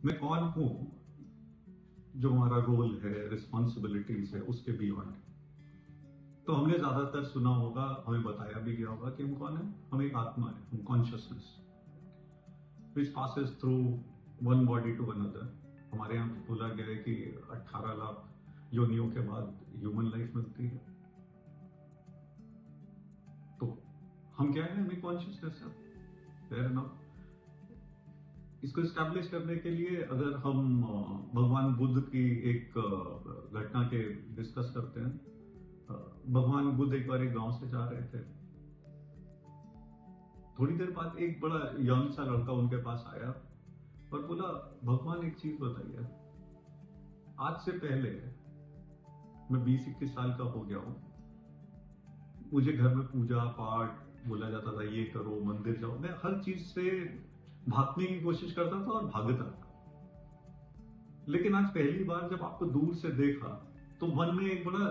मैं कौन हूं, जो हमारा रोल है, रिस्पॉन्सिबिलिटीज है, उसके बियॉन्ड। तो हमने ज्यादातर सुना होगा, हमें बताया भी गया होगा कि हम कौन है। हम एक आत्मा है, हम consciousness which passes through one body to another. हमारे यहाँ बोला गया है कि 18 लाख योनियों के बाद ह्यूमन लाइफ मिलती है। तो हम क्या है, हमें कॉन्शियसनेस है। Fair enough. इसको स्टैब्लिश करने के लिए अगर हम भगवान बुद्ध की एक घटना के डिस्कस करते हैं। भगवान बुद्ध एक बार एक गांव से जा रहे थे। थोड़ी देर बाद एक बड़ा यंग सा लड़का उनके पास आया और बोला, भगवान एक चीज बताइए, आज से पहले मैं 20-21 साल का हो गया हूं, मुझे घर में पूजा पाठ बोला जाता था, ये करो, मंदिर जाओ, मैं हर चीज से भागने की कोशिश करता था और भागता था। लेकिन आज पहली बार जब आपको दूर से देखा तो मन में एक बड़ा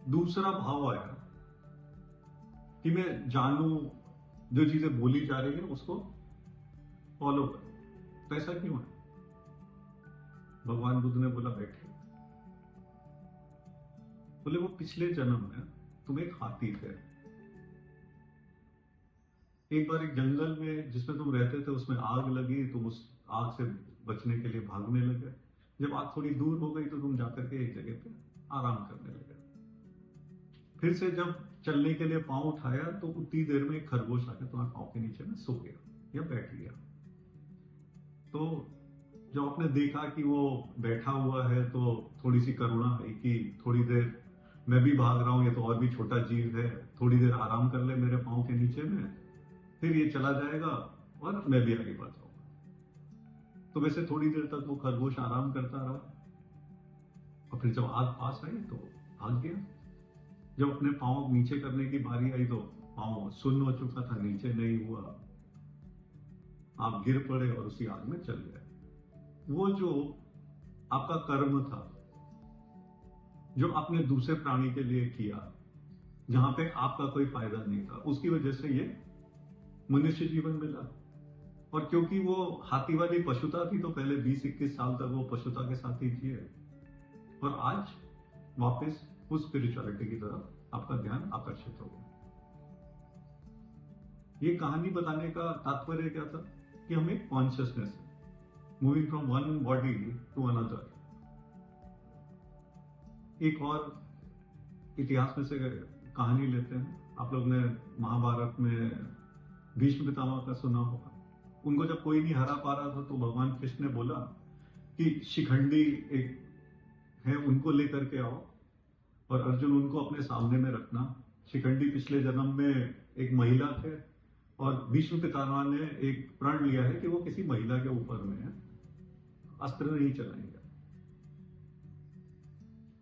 दूसरा भाव आया कि मैं जानूं, जो चीजें बोली जा रही है उसको फॉलो करूं। तो ऐसा क्यों है? भगवान बुद्ध ने बोला, बैठे। बोले, वो पिछले जन्म में तुम एक हाथी थे। एक बार एक जंगल में जिसमें तुम रहते थे उसमें आग लगी, तुम उस आग से बचने के लिए भागने लगे। जब आग थोड़ी दूर हो गई तो तुम जाकर के एक जगह पे आराम करने लगे। फिर से जब चलने के लिए पांव उठाया तो उतनी देर में एक खरगोश आकर तुम्हारे पांव के नीचे में सो गया या बैठ गया। तो जब आपने देखा कि वो बैठा हुआ है तो थोड़ी सी करुणा आई कि थोड़ी देर मैं भी भाग रहा हूं, ये तो और भी छोटा जीव है, थोड़ी देर आराम कर ले मेरे पांव के नीचे में, फिर ये चला जाएगा और मैं भी आगे बढ़ जाऊंगा। तो वैसे थोड़ी देर तक वो खरगोश आराम करता रहा और फिर जब आग पास आई तो भाग गया। जब अपने पांव नीचे करने की बारी आई तो पांव सुन्न हो चुका था, नीचे नहीं हुआ, आप गिर पड़े और उसी आग में चल गए। वो जो आपका कर्म था, जो आपने दूसरे प्राणी के लिए किया, जहां पे आपका कोई फायदा नहीं था, उसकी वजह से ये मनुष्य जीवन मिला। और क्योंकि वो हाथी वाली पशुता थी तो पहले 20-21 साल तक वो पशुता के साथ ही जिए और आज वापस उस स्पिरिचुअलिटी की तरफ आपका ध्यान आकर्षित हो गया। ये कहानी बताने का तात्पर्य क्या था कि हम एक कॉन्शियसनेस है, moving from one body to another. एक और इतिहास में से कहानी लेते हैं। आप लोग ने महाभारत में भीष्म पितामह का सुना होगा। उनको जब कोई नहीं हरा पा रहा था तो भगवान कृष्ण ने बोला कि शिखंडी एक है, उनको लेकर के आओ और अर्जुन उनको अपने सामने में रखना। शिखंडी पिछले जन्म में एक महिला थे और भीष्म पितामह ने एक प्रण लिया है कि वो किसी महिला के ऊपर में अस्त्र नहीं चलाएंगे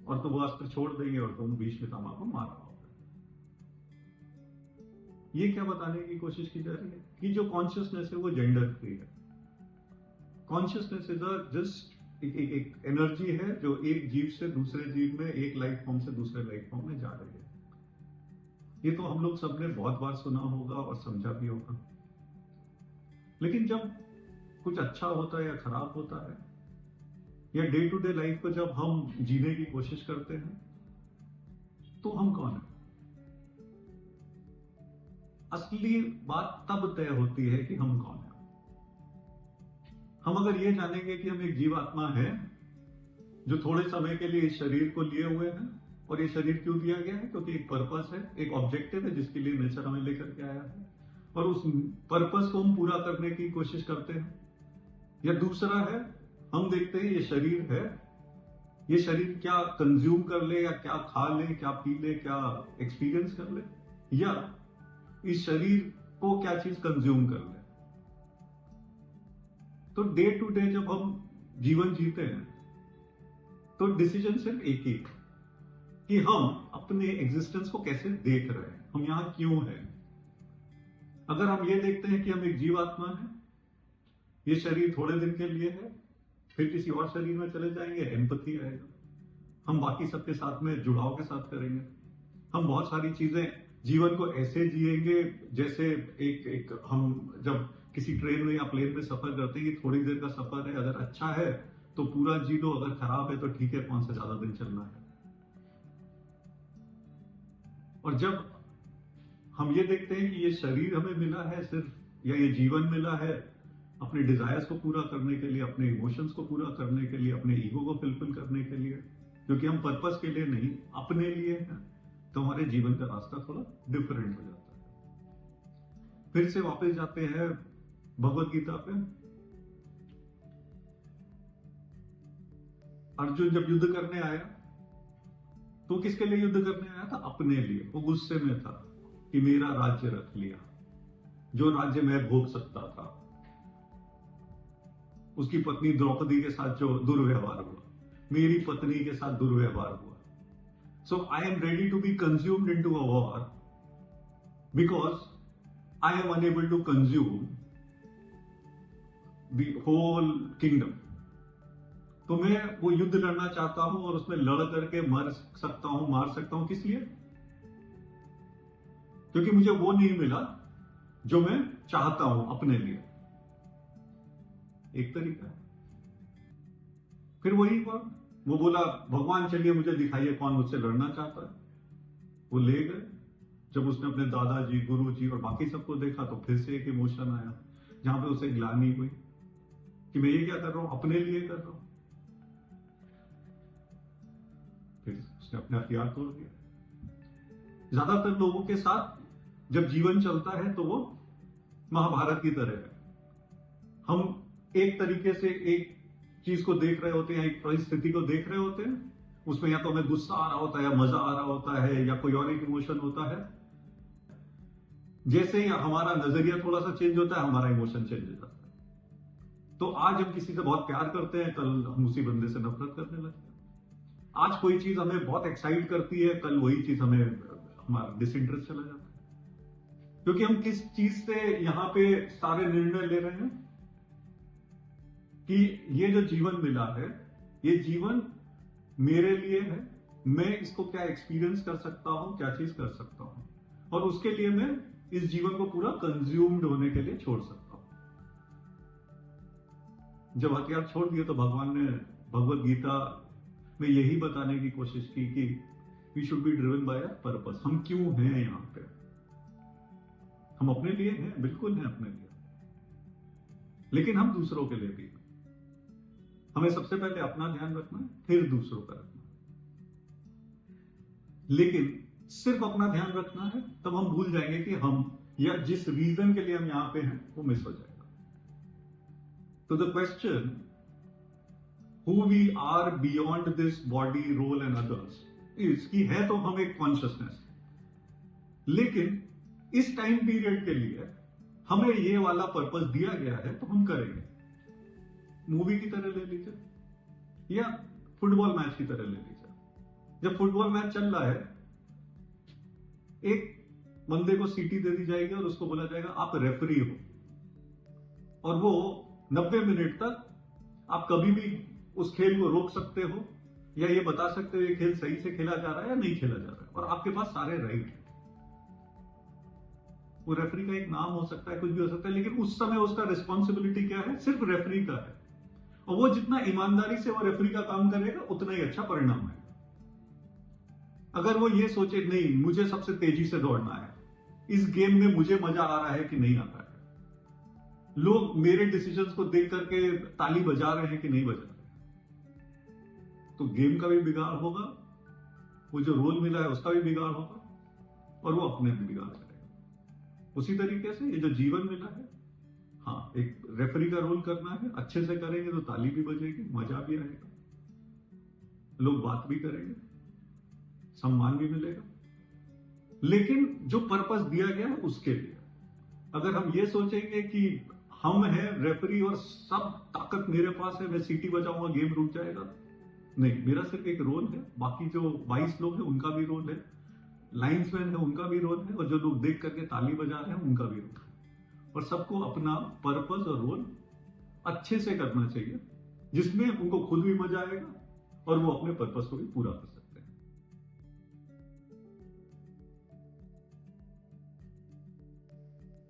और तो वो अस्त्र छोड़ देंगे और तुम भीष्म पितामह को मार पाओगे। ये क्या बताने की कोशिश की जा रही है कि जो कॉन्शियसनेस है वो जेंडर फ्री है। कॉन्शियसनेस इज जस्ट एक एनर्जी है जो एक जीव से दूसरे जीव में, एक लाइफ फॉर्म से दूसरे लाइफ फॉर्म में जा रही है। ये तो हम लोग सबने बहुत बार सुना होगा और समझा भी होगा। लेकिन जब कुछ अच्छा होता है या खराब होता है या डे टू डे लाइफ को जब हम जीने की कोशिश करते हैं तो हम कौन है? असली बात तब तय होती है कि हम कौन है। हम अगर ये जानेंगे कि हम एक जीवात्मा है जो थोड़े समय के लिए इस शरीर को लिए हुए हैं, और ये शरीर क्यों दिया गया है? क्योंकि एक पर्पस है, एक ऑब्जेक्टिव है जिसके लिए नेचर हमें लेकर के आया है और उस पर्पस को हम पूरा करने की कोशिश करते हैं। या दूसरा है, हम देखते हैं ये शरीर है, ये शरीर क्या कंज्यूम कर ले या क्या खा ले, क्या पी ले, क्या एक्सपीरियंस कर ले, या इस शरीर को क्या चीज कंज्यूम कर ले। तो डे टू डे जब हम जीवन जीते हैं तो डिसीजन सिर्फ एक ही है कि हम अपने एग्जिस्टेंस को कैसे देख रहे हैं, हम यहां क्यों हैं। अगर हम ये देखते हैं कि हम एक जीवात्मा है, ये शरीर थोड़े दिन के लिए है, फिर किसी और शरीर में चले जाएंगे, एम्पैथी आएगा, हम बाकी सबके साथ में जुड़ाव के साथ करेंगे, हम बहुत सारी चीजें जीवन को ऐसे जिएंगे जैसे एक हम जब किसी ट्रेन में या प्लेन में सफर करते हैं कि थोड़ी देर का सफर है, अगर अच्छा है तो पूरा जी लो, अगर खराब है तो ठीक है, कौन सा ज्यादा दिन चलना है। और जब हम ये देखते हैं कि ये शरीर हमें मिला है सिर्फ, या ये जीवन मिला है अपने डिजायर्स को पूरा करने के लिए, अपने इमोशंस को पूरा करने के लिए, अपने ईगो को फिलफिल करने के लिए, क्योंकि हम पर्पस के लिए नहीं अपने लिए हैं, तो हमारे जीवन का रास्ता थोड़ा डिफरेंट हो जाता है। फिर से वापस जाते हैं भगवत गीता पे। अर्जुन जब युद्ध करने आया तो किसके लिए युद्ध करने आया था? अपने लिए। वो गुस्से में था कि मेरा राज्य रख लिया, जो राज्य मैं भोग सकता था। उसकी पत्नी द्रौपदी के साथ जो दुर्व्यवहार हुआ, मेरी पत्नी के साथ दुर्व्यवहार हुआ। So I am ready to be consumed into a war because I am unable to consume the whole kingdom. तो मैं वो युद्ध लड़ना चाहता हूं और उसमें लड़ करके मर सकता हूं, मार सकता हूं। किस लिए? क्योंकि मुझे वो नहीं मिला जो मैं चाहता हूं अपने लिए। एक तरीका है। फिर वही बात, वो बोला भगवान चलिए मुझे दिखाइए कौन मुझसे लड़ना चाहता है। वो ले गए। जब उसने अपने दादाजी, गुरुजी और बाकी सबको देखा तो फिर से एक इमोशन आया, जहां पे उसे ग्लानि हुई कि मैं ये क्या कर रहा हूं, अपने लिए कर रहा हूं। फिर उसने अपने हथियार तोड़ दिया। ज्यादातर लोगों के साथ जब जीवन चलता है तो वो महाभारत की तरह है। हम एक तरीके से एक चीज को देख रहे होते हैं, एक परिस्थिति को देख रहे होते हैं, उसमें या तो हमें गुस्सा आ रहा होता है, या मजा आ रहा होता है, या कोई और एक इमोशन होता है। जैसे ही हमारा नजरिया थोड़ा सा चेंज होता है, हमारा इमोशन चेंज हो जाता है। तो आज हम किसी से बहुत प्यार करते हैं, कल हम उसी बंदे से नफरत करने लगते हैं। आज कोई चीज हमें बहुत एक्साइट करती है, कल वही चीज हमें हमारा डिसइंटरेस्ट चला जाता है। क्योंकि हम किस चीज से यहाँ पे सारे निर्णय ले रहे हैं कि ये जो जीवन मिला है, ये जीवन मेरे लिए है, मैं इसको क्या एक्सपीरियंस कर सकता हूं, क्या चीज कर सकता हूं, और उसके लिए मैं इस जीवन को पूरा कंज्यूम्ड होने के लिए छोड़ सकता हूं। जब हथियार छोड़ दिए तो भगवान ने भगवत गीता में यही बताने की कोशिश की कि we should be driven by a purpose. हम क्यों हैं यहां पे? हम अपने लिए हैं, बिल्कुल हैं अपने लिए, लेकिन हम दूसरों के लिए भी। हमें सबसे पहले अपना ध्यान रखना है, फिर दूसरों का रखना है। लेकिन सिर्फ अपना ध्यान रखना है तब हम भूल जाएंगे कि हम, या जिस रीजन के लिए हम यहां पे हैं, वो मिस हो जाएगा। तो the question who we are beyond this body, role and others is कि है तो हम एक कॉन्शियसनेस, लेकिन इस टाइम पीरियड के लिए हमें ये वाला पर्पस दिया गया है तो हम करेंगे। मूवी की तरह ले लीजिए या फुटबॉल मैच की तरह ले लीजिए। जब फुटबॉल मैच चल रहा है, एक बंदे को सीटी दे दी जाएगी और उसको बोला जाएगा आप रेफरी हो, और वो 90 मिनट तक आप कभी भी उस खेल को रोक सकते हो, या ये बता सकते हो ये खेल सही से खेला जा रहा है या नहीं खेला जा रहा है, और आपके पास सारे राइट है। वो रेफरी का एक नाम हो सकता है, कुछ भी हो सकता है, लेकिन उस समय उसका रिस्पॉन्सिबिलिटी क्या है? सिर्फ रेफरी का है। और वो जितना ईमानदारी से वो रेफरी का काम करेगा, उतना ही अच्छा परिणाम है। अगर वो ये सोचे नहीं मुझे सबसे तेजी से दौड़ना है, इस गेम में मुझे मजा आ रहा है कि नहीं आता है, लोग मेरे डिसीजंस को देख करके ताली बजा रहे हैं कि नहीं बजा रहे, तो गेम का भी बिगाड़ होगा, वो जो रोल मिला है उसका भी बिगाड़ होगा, और वो अपने भी बिगाड़ करेगा। उसी तरीके से ये जो जीवन मिला है, हाँ, एक रेफरी का रोल करना है, अच्छे से करेंगे तो ताली भी बजेगी, मजा भी आएगा, लोग बात भी करेंगे, सम्मान भी मिलेगा। लेकिन जो पर्पस दिया गया है उसके लिए, अगर हम ये सोचेंगे कि हम हैं रेफरी और सब ताकत मेरे पास है, मैं सीटी बजाऊंगा गेम रुक जाएगा, नहीं, मेरा सिर्फ एक रोल है, बाकी जो 22 लोग हैं उनका भी रोल है, लाइन्समैन है उनका भी रोल है, और जो लोग देख करके ताली बजा रहे हैं उनका भी रोल है। और सबको अपना पर्पस और रोल अच्छे से करना चाहिए, जिसमें उनको खुद भी मजा आएगा और वो अपने पर्पस को भी पूरा कर